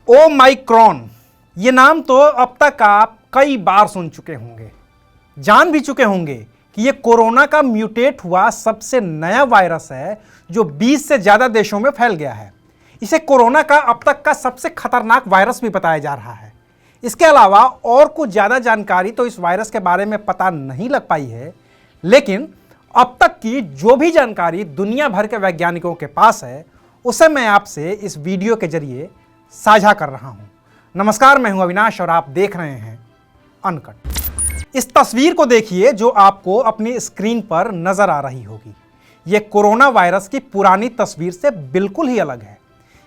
Omicron, ये नाम तो अब तक आप कई बार सुन चुके होंगे, जान भी चुके होंगे कि ये कोरोना का म्यूटेट हुआ सबसे नया वायरस है जो 20 से ज्यादा देशों में फैल गया है। इसे कोरोना का अब तक का सबसे खतरनाक वायरस भी बताया जा रहा है। इसके अलावा और कुछ ज्यादा जानकारी तो इस वायरस के बारे में पता नहीं लग पाई है, लेकिन अब तक की जो भी जानकारी दुनिया भर के वैज्ञानिकों के पास है उसे मैं आपसे इस वीडियो के जरिए साझा कर रहा हूं। नमस्कार, मैं हूं अविनाश और आप देख रहे हैं अनकट। इस तस्वीर को देखिए जो आपको अपनी स्क्रीन पर नजर आ रही होगी। यह कोरोना वायरस की पुरानी तस्वीर से बिल्कुल ही अलग है।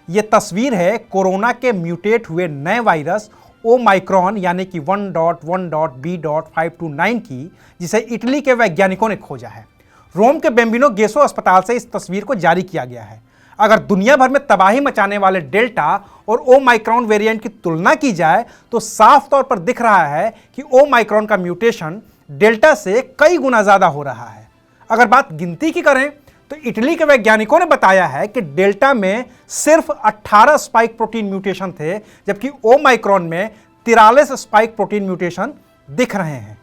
यह तस्वीर है कोरोना के म्यूटेट हुए नए वायरस ओमाइक्रॉन यानी कि 1.1.B.529 की, जिसे इटली के वैज्ञानिकों ने खोजा है। रोम के बेम्बिनो गेसो अस्पताल से इस तस्वीर को जारी किया गया है। अगर दुनिया भर में तबाही मचाने वाले डेल्टा और ओमाइक्रॉन वेरिएंट की तुलना की जाए तो साफ तौर पर दिख रहा है कि ओमाइक्रॉन का म्यूटेशन डेल्टा से कई गुना ज्यादा हो रहा है। अगर बात गिनती की करें तो इटली के वैज्ञानिकों ने बताया है कि डेल्टा में सिर्फ 18 स्पाइक प्रोटीन म्यूटेशन थे, जबकि ओमाइक्रॉन में 43 स्पाइक प्रोटीन म्यूटेशन दिख रहे हैं।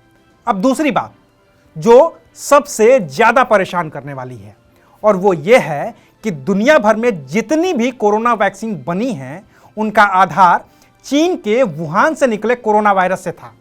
अब दूसरी बात जो सबसे ज्यादा परेशान करने वाली है, और वो ये है कि दुनिया भर में जितनी भी कोरोना वैक्सीन बनी हैं उनका आधार चीन के वुहान से निकले कोरोना वायरस से था।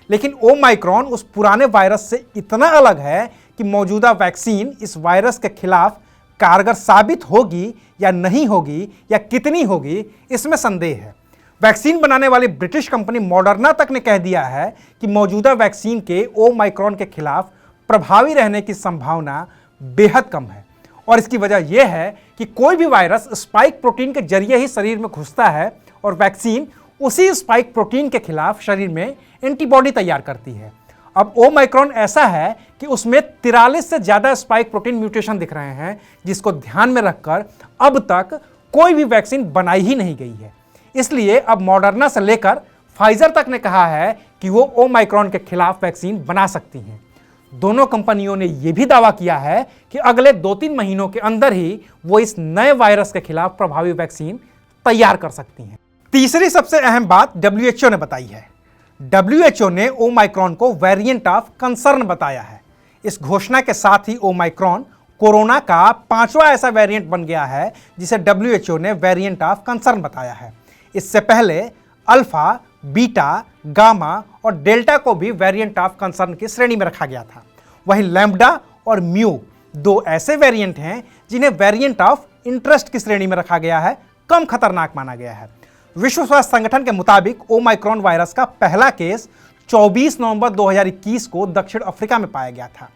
लेकिन ओमाइक्रॉन उस पुराने वायरस से इतना अलग है कि मौजूदा वैक्सीन इस वायरस के खिलाफ कारगर साबित होगी या नहीं होगी या कितनी होगी, इसमें संदेह है। वैक्सीन बनाने वाली ब्रिटिश कंपनी मॉडर्ना तक ने कह दिया है कि मौजूदा वैक्सीन के ओमाइक्रॉन के खिलाफ प्रभावी रहने की संभावना बेहद कम है। और इसकी वजह यह है कि कोई भी वायरस स्पाइक प्रोटीन के जरिए ही शरीर में घुसता है और वैक्सीन उसी स्पाइक प्रोटीन के खिलाफ शरीर में एंटीबॉडी तैयार करती है। अब ओमाइक्रॉन ऐसा है कि उसमें 43 से ज्यादा स्पाइक प्रोटीन म्यूटेशन दिख रहे हैं, जिसको ध्यान में रखकर अब तक कोई भी वैक्सीन बनाई ही नहीं गई है। इसलिए अब मॉडर्ना से लेकर फाइजर तक ने कहा है कि वो ओमाइक्रॉन के खिलाफ वैक्सीन बना सकती हैं। दोनों कंपनियों ने यह भी दावा किया है कि अगले 2-3 महीनों के अंदर ही वो इस नए वायरस के खिलाफ प्रभावी वैक्सीन तैयार कर सकती हैं। तीसरी सबसे अहम बात WHO ने बताई है। WHO ने ओमाइक्रॉन को वेरिएंट ऑफ कंसर्न बताया है। इस घोषणा के साथ ही ओमाइक्रॉन कोरोना का 5वां ऐसा वेरिएंट बन गया है जिसे WHO ने वेरिएंट ऑफ कंसर्न बताया है। इससे पहले अल्फा, बीटा, गामा और डेल्टा को भी वेरिएंट ऑफ कंसर्न की श्रेणी में रखा गया था। वहीं लैम्ब्डा और म्यू 2 ऐसे वेरिएंट हैं जिन्हें वेरिएंट ऑफ इंटरेस्ट की श्रेणी में रखा गया है, कम खतरनाक माना गया है। विश्व स्वास्थ्य संगठन के मुताबिक ओमाइक्रॉन वायरस का पहला केस 24 नवंबर 2021 को दक्षिण अफ्रीका में पाया गया था।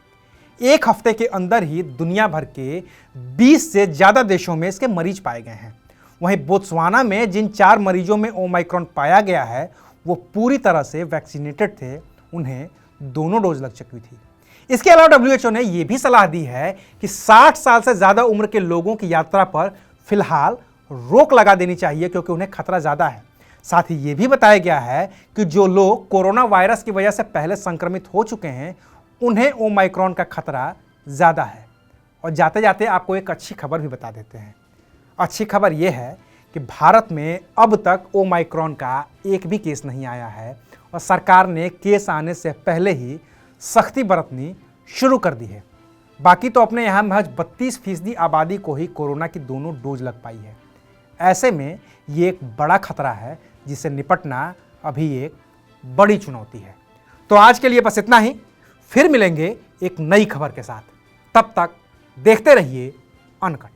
एक हफ्ते के अंदर ही दुनिया भर के 20 से ज्यादा देशों में इसके मरीज पाए गए हैं। वहीं बोत्सवाना में जिन 4 मरीजों में ओमाइक्रॉन पाया गया है वो पूरी तरह से वैक्सीनेटेड थे, उन्हें दोनों डोज लग चुकी थी। इसके अलावा WHO ने यह भी सलाह दी है कि 60 साल से ज्यादा उम्र के लोगों की यात्रा पर फिलहाल रोक लगा देनी चाहिए, क्योंकि उन्हें खतरा ज्यादा है। साथ ही यह भी बताया गया है कि जो लोग कोरोना वायरस की वजह से पहले संक्रमित हो चुके हैं उन्हें ओमाइक्रॉन का खतरा ज्यादा है। और जाते जाते आपको एक अच्छी खबर भी बता देते हैं। अच्छी खबर यह है कि भारत में अब तक ओमाइक्रॉन का एक भी केस नहीं आया है और सरकार ने केस आने से पहले ही सख्ती बरतनी शुरू कर दी है। बाकी तो अपने यहाँ महज 32% आबादी को ही कोरोना की दोनों डोज लग पाई है। ऐसे में ये एक बड़ा खतरा है जिससे निपटना अभी एक बड़ी चुनौती है। तो आज के लिए बस इतना ही, फिर मिलेंगे एक नई खबर के साथ। तब तक देखते रहिए अनकट।